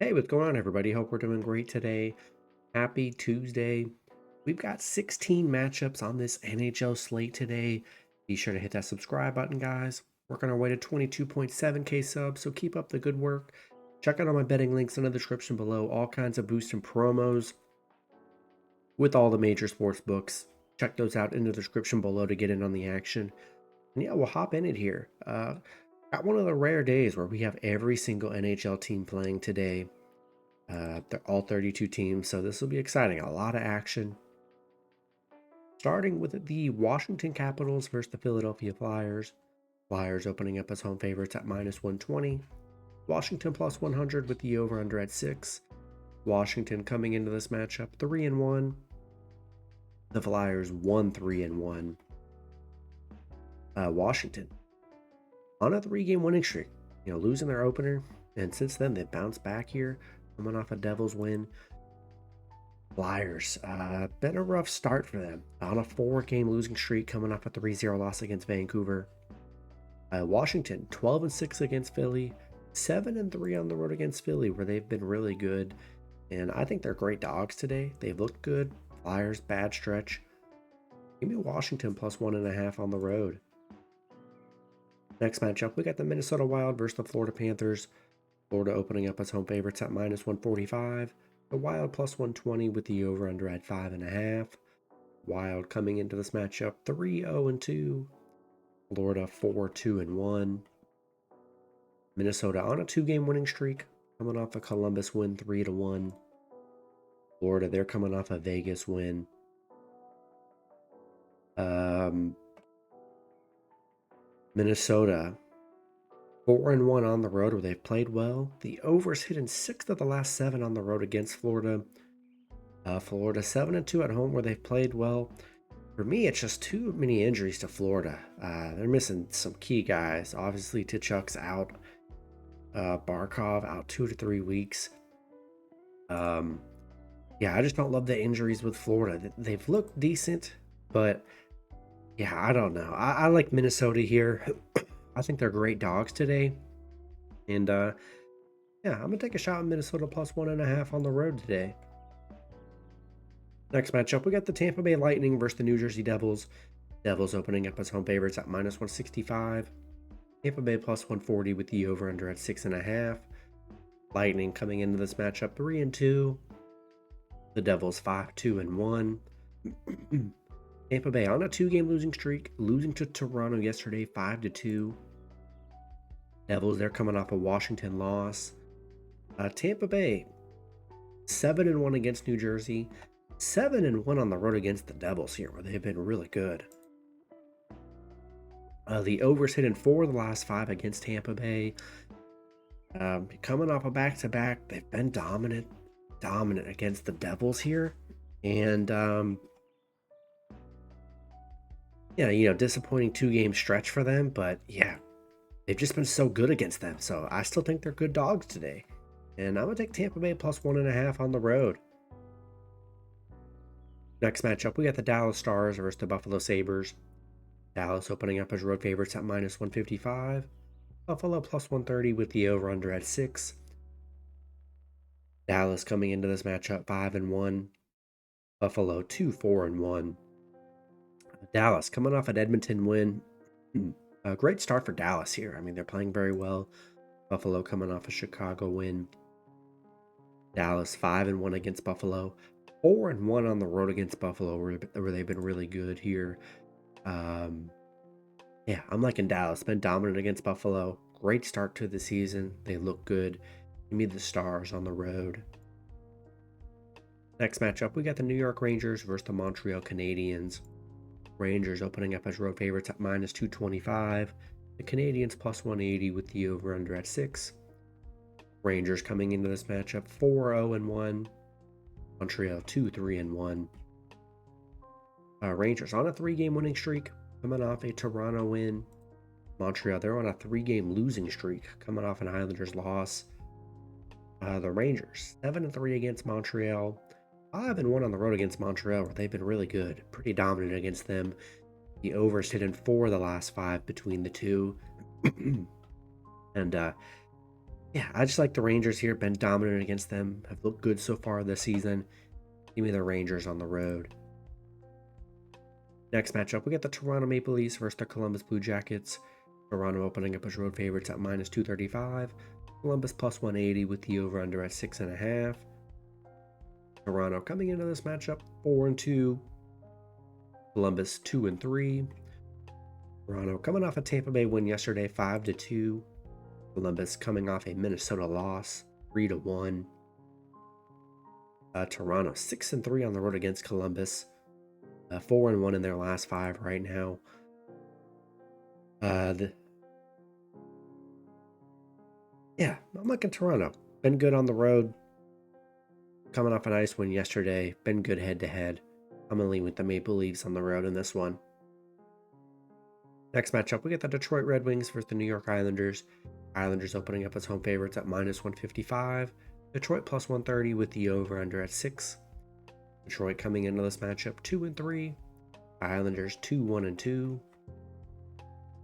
Hey, what's going on, everybody? Hope we're doing great today. Happy Tuesday. We've got 16 matchups on this NHL slate today. Be sure to hit that subscribe button, guys. Working our way to 22.7K subs, so keep up the good work. Check out all my betting links in the description below. All kinds of boosts and promos with all the major sports books. Check those out in the description below to get in on the action. And yeah, we'll hop in it here. Got one of the rare days where we have every single NHL team playing today. They're all 32 teams, so this will be exciting. A lot of action. Starting with the Washington Capitals versus the Philadelphia Flyers. Flyers opening up as home favorites at -120. Washington plus 100 with the over-under at 6. Washington coming into this matchup 3-1. The Flyers 1-3-1. Washington on a 3-game winning streak. Losing their opener, and since then they've bounced back here, coming off a Devils win. Flyers, been a rough start for them. On a 4-game losing streak, coming off a 3-0 loss against Vancouver. Washington, 12-6 against Philly, 7-3 on the road against Philly, where they've been really good. And I think they're great dogs today. They've looked good. Flyers, bad stretch. Give me Washington plus 1.5 on the road. Next matchup, we got the Minnesota Wild versus the Florida Panthers. Florida opening up as home favorites at -145. The Wild plus 120 with the over-under at 5.5. Wild coming into this matchup 3-0-2. Florida 4-2-1. Minnesota on a 2-game winning streak, coming off a Columbus win 3-1. Florida, they're coming off a Vegas win. Minnesota 4-1 on the road where they've played well. The over's hit in 6 of the last 7 on the road against Florida. Florida 7-2 at home where they've played well. For me, it's just too many injuries to Florida. They're missing some key guys. Obviously, Tkachuk's out. Barkov out 2 to 3 weeks. Yeah, I just don't love the injuries with Florida. They've looked decent, but yeah, I don't know. I like Minnesota here. I think they're great dogs today. And yeah, I'm going to take a shot at Minnesota plus 1.5 on the road today. Next matchup, we got the Tampa Bay Lightning versus the New Jersey Devils. Devils opening up as home favorites at -165. Tampa Bay plus 140 with the over-under at 6.5. Lightning coming into this matchup 3-2. The Devils 5-2-1. Tampa Bay on a 2-game losing streak, losing to Toronto yesterday 5-2. Devils, they're coming off a Washington loss. Tampa Bay 7-1 against New Jersey, 7-1 on the road against the Devils here, where they've been really good. The overs hit in 4 of the last 5 against Tampa Bay. Coming off a back-to-back, they've been dominant against the Devils here. And yeah, disappointing 2-game stretch for them, but yeah, they've just been so good against them. So I still think they're good dogs today. And I'm going to take Tampa Bay plus 1.5 on the road. Next matchup, we got the Dallas Stars versus the Buffalo Sabres. Dallas opening up as road favorites at -155. Buffalo plus 130 with the over-under at 6. Dallas coming into this matchup 5-1. Buffalo 2-4-1. Dallas coming off an Edmonton win. A great start for Dallas here. I mean, they're playing very well. Buffalo coming off a Chicago win. Dallas 5-1 against Buffalo. 4-1 on the road against Buffalo, where they've been really good here. Yeah, I'm liking Dallas. Been dominant against Buffalo. Great start to the season. They look good. Give me the Stars on the road. Next matchup, we got the New York Rangers versus the Montreal Canadiens. Rangers opening up as road favorites at -225. The Canadiens plus 180 with the over-under at 6. Rangers coming into this matchup 4-0-1. Montreal 2-3-1. Rangers on a 3-game winning streak, coming off a Toronto win. Montreal, they're on a 3-game losing streak, coming off an Islanders loss. The Rangers 7-3 against Montreal, 5-1 on the road against Montreal, where they've been really good, pretty dominant against them. The overs hit in 4 of the last 5 between the two. And Yeah, I just like the Rangers here. Been dominant against them. Have looked good so far this season. Give me the Rangers on the road. Next matchup, we get the Toronto Maple Leafs versus the Columbus Blue Jackets. Toronto opening up as road favorites at minus 235. Columbus plus 180 with the over-under at 6.5. Toronto coming into this matchup 4-2. Columbus 2-3. Toronto coming off a Tampa Bay win yesterday 5-2. Columbus coming off a Minnesota loss 3-1. Toronto 6-3 on the road against Columbus. 4-1 in their last 5 right now. Yeah, I'm liking Toronto. Been good on the road. Coming off a nice win yesterday. Been good head-to-head. I'm going to lean with the Maple Leafs on the road in this one. Next matchup, we get the Detroit Red Wings versus the New York Islanders. Islanders opening up as home favorites at minus 155. Detroit plus 130 with the over-under at 6. Detroit coming into this matchup 2-3. Islanders 2-1-2.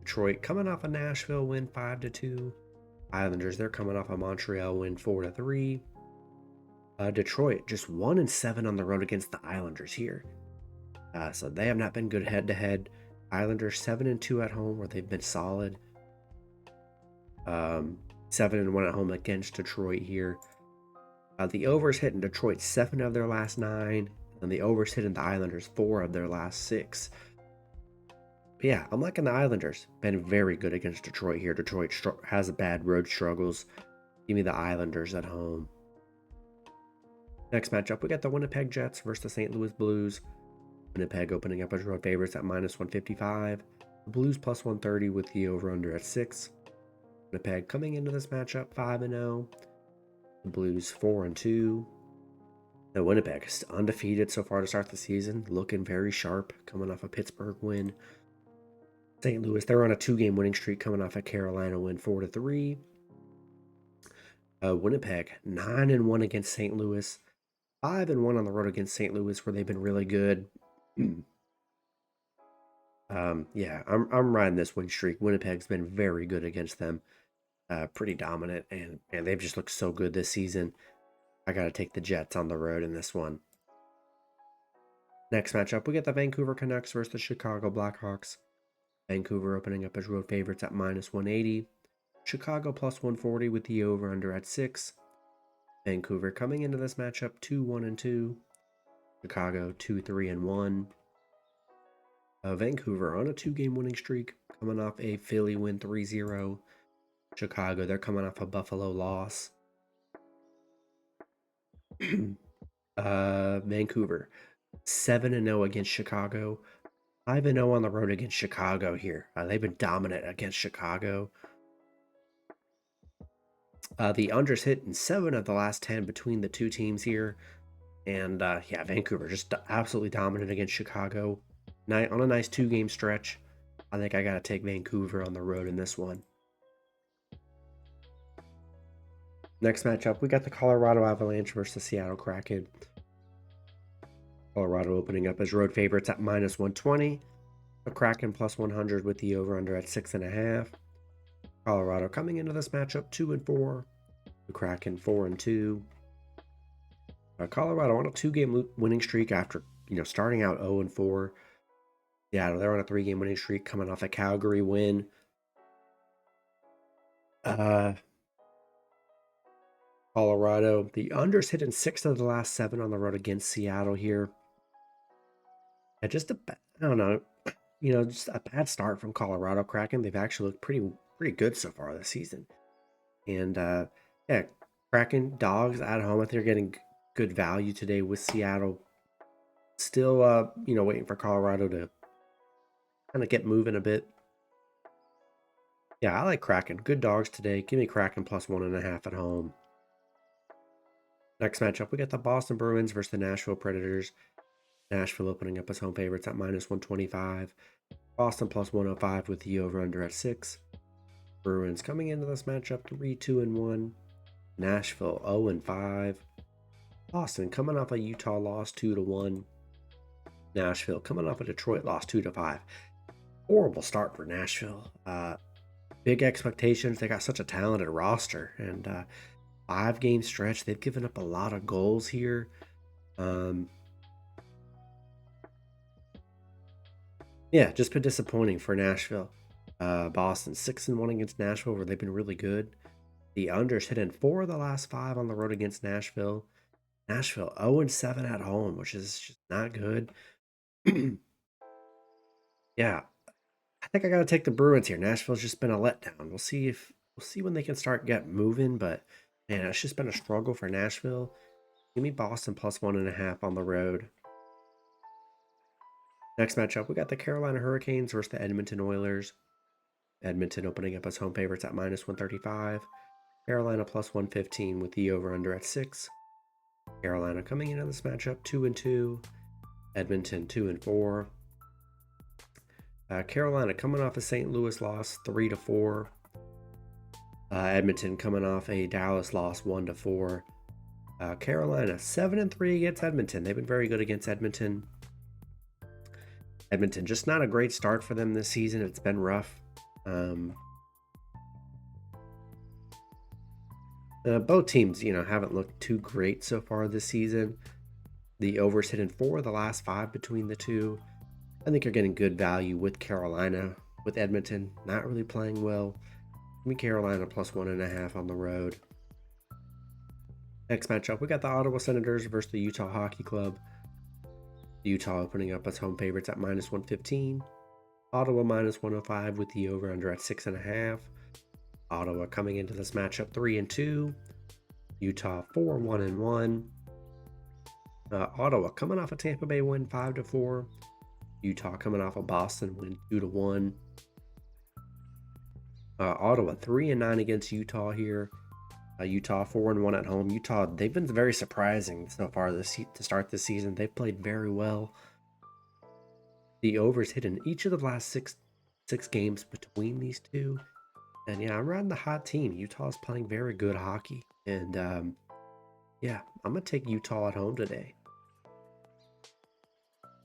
Detroit coming off a Nashville win 5-2. Islanders, they're coming off a Montreal win 4-3. Detroit just 1-7 on the road against the Islanders here. So they have not been good head-to-head. Islanders 7-2 at home where they've been solid. 7-1 at home against Detroit here. The overs hit in Detroit 7 of their last 9, and the overs hit in the Islanders 4 of their last 6. But yeah, I'm liking the Islanders. Been very good against Detroit here. Detroit has a bad road struggles. Give me the Islanders at home. Next matchup, we got the Winnipeg Jets versus the St. Louis Blues. Winnipeg opening up as road favorites at minus 155. The Blues plus 130 with the over-under at 6. Winnipeg coming into this matchup 5-0. The Blues 4-2. The Winnipeg is undefeated so far to start the season, looking very sharp, coming off a Pittsburgh win. St. Louis, they're on a 2-game winning streak, coming off a Carolina win 4-3. Winnipeg 9-1 against St. Louis, 5-1 on the road against St. Louis, where they've been really good. Yeah, I'm riding this win streak. Winnipeg's been very good against them. Pretty dominant, and they've just looked so good this season. I got to take the Jets on the road in this one. Next matchup, we get the Vancouver Canucks versus the Chicago Blackhawks. Vancouver opening up as road favorites at minus 180. Chicago plus 140 with the over-under at 6. Vancouver coming into this matchup 2-1-2. Chicago 2-3-1. Vancouver on a 2-game winning streak, coming off a Philly win 3-0. Chicago, they're coming off a Buffalo loss. Vancouver 7-0 against Chicago, 5-0 on the road against Chicago here. They've been dominant against Chicago. The unders hit in 7 of the last 10 between the two teams here. And yeah, Vancouver just absolutely dominant against Chicago. On a nice 2-game stretch. I think I got to take Vancouver on the road in this one. Next matchup, we got the Colorado Avalanche versus the Seattle Kraken. Colorado opening up as road favorites at minus 120. The Kraken plus 100 with the over-under at 6.5. Colorado coming into this matchup 2-4. The Kraken 4-2. Colorado on a 2-game winning streak after starting out 0-4. Yeah, they're on a 3-game winning streak coming off a Calgary win. Colorado, the unders hit in 6 of the last 7 on the road against Seattle here. I don't know, just a bad start from Colorado Kraken. They've actually looked pretty good so far this season. And yeah, Kraken dogs at home. I think they're getting good value today with Seattle. Still, waiting for Colorado to kind of get moving a bit. Yeah, I like Kraken. Good dogs today. Give me Kraken plus 1.5 at home. Next matchup, we got the Boston Bruins versus the Nashville Predators. Nashville opening up as home favorites at minus 125. Boston plus 105 with the over-under at 6. Bruins coming into this matchup 3-2-1. Nashville 0-5. Boston coming off a Utah loss 2-1. Nashville coming off a Detroit loss 2-5. Horrible start for Nashville. big expectations. They got such a talented roster, and 5-game stretch, they've given up a lot of goals here. Yeah, just been disappointing for Nashville. Boston 6-1 against Nashville, where they've been really good. The unders hit in 4 of the last 5 on the road against Nashville. Nashville 0-7 at home, which is just not good. Yeah, I think I got to take the Bruins here. Nashville's just been a letdown. We'll see when they can start get moving, but man, it's just been a struggle for Nashville. Give me Boston plus 1.5 on the road. Next matchup, we got the Carolina Hurricanes versus the Edmonton Oilers. Edmonton opening up as home favorites at -135. Carolina plus 115 with the over-under at 6. Carolina coming into this matchup 2-2. Edmonton 2-4. Carolina coming off a St. Louis loss 3-4. Edmonton coming off a Dallas loss 1-4. Carolina 7-3 against Edmonton. They've been very good against Edmonton. Edmonton just not a great start for them this season. It's been rough. Both teams, haven't looked too great so far this season. The overs hit in 4 of the last 5 between the two. I think you're getting good value with Carolina. With Edmonton not really playing well. Give me Carolina plus 1.5 on the road. Next matchup, we got the Ottawa Senators versus the Utah Hockey Club. Utah opening up as home favorites at -115. Ottawa -105 with the over-under at 6.5. Ottawa coming into this matchup 3-2. Utah 4-1-1. Ottawa coming off a Tampa Bay win 5-4. Utah coming off a Boston win 2-1. Ottawa 3-9 against Utah here. Utah 4-1 at home. Utah, they've been very surprising so far to start this season. They've played very well. The overs hit in each of the last six games between these two. And yeah, I'm riding the hot team. Utah's playing very good hockey. And yeah, I'm going to take Utah at home today.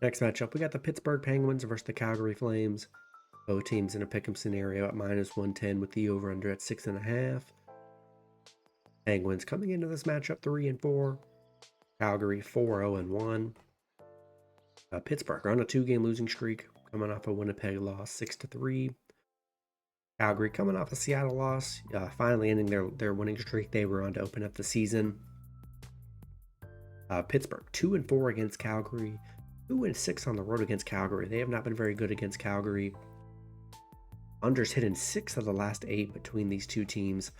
Next matchup, we got the Pittsburgh Penguins versus the Calgary Flames. Both teams in a pick'em scenario at -110 with the over-under at 6.5. Penguins coming into this matchup 3-4. Calgary 4-0-1. Pittsburgh on a 2-game losing streak, coming off a Winnipeg loss 6-3. Calgary coming off a Seattle loss, finally ending their winning streak they were on to open up the season. Pittsburgh 2-4 against Calgary, 2-6 on the road against Calgary. They have not been very good against Calgary. Unders hit in 6 of the last 8 between these two teams.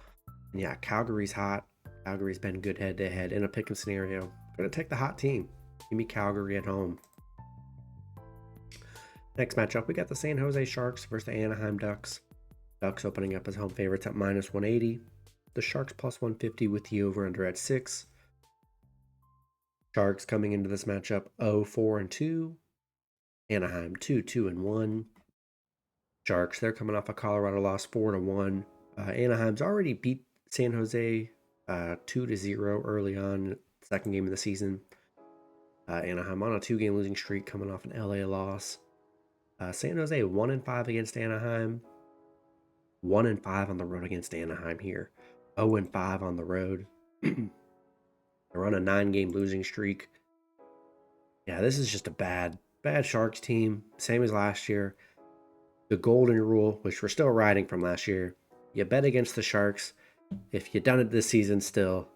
And yeah, Calgary's hot. Calgary's been good head-to-head in a pick'em scenario. Gonna take the hot team. Give me Calgary at home. Next matchup, we got the San Jose Sharks versus the Anaheim Ducks. Ducks opening up as home favorites at -180. The Sharks plus 150 with the over-under at 6. Sharks coming into this matchup 0-4-2. Anaheim 2-2-1. Sharks, they're coming off a Colorado loss 4-1. Anaheim's already beat San Jose 2-0 early on, second game of the season. Anaheim on a 2-game losing streak coming off an LA loss. San Jose 1-5 against Anaheim. 1-5 on the road against Anaheim here. 0-5 on the road. They're on a 9-game losing streak. Yeah, this is just a bad Sharks team. Same as last year. The golden rule, which we're still riding from last year. You bet against the Sharks. If you've done it this season still,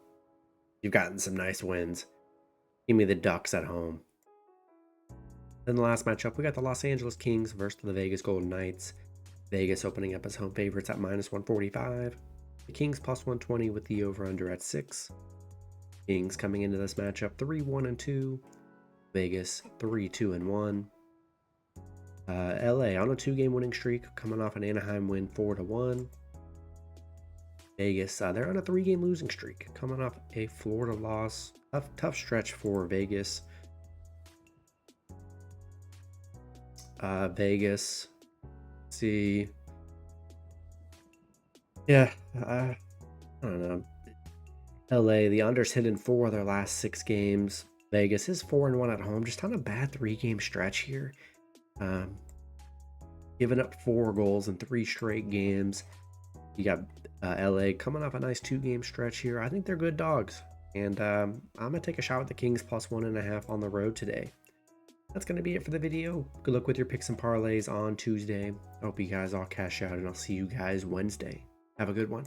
you've gotten some nice wins. Give me the Ducks at home. Then the last matchup, we got the Los Angeles Kings versus the Vegas Golden Knights. Vegas opening up as home favorites at -145. The Kings plus 120 with the over-under at 6. Kings coming into this matchup 3-1-2. Vegas 3-2-1. LA on a 2-game winning streak, coming off an Anaheim win 4-1. Vegas, they're on a 3-game losing streak, coming off a Florida loss. Tough stretch for Vegas. Vegas, see, yeah, I don't know. LA, the unders hit in 4 of their last 6 games. Vegas is 4-1 at home, just on a bad 3-game stretch here. Giving up 4 goals in 3 straight games. You got LA coming off a nice 2-game stretch here. I think they're good dogs. And I'm going to take a shot with the Kings plus 1.5 on the road today. That's going to be it for the video. Good luck with your picks and parlays on Tuesday. I hope you guys all cash out, and I'll see you guys Wednesday. Have a good one.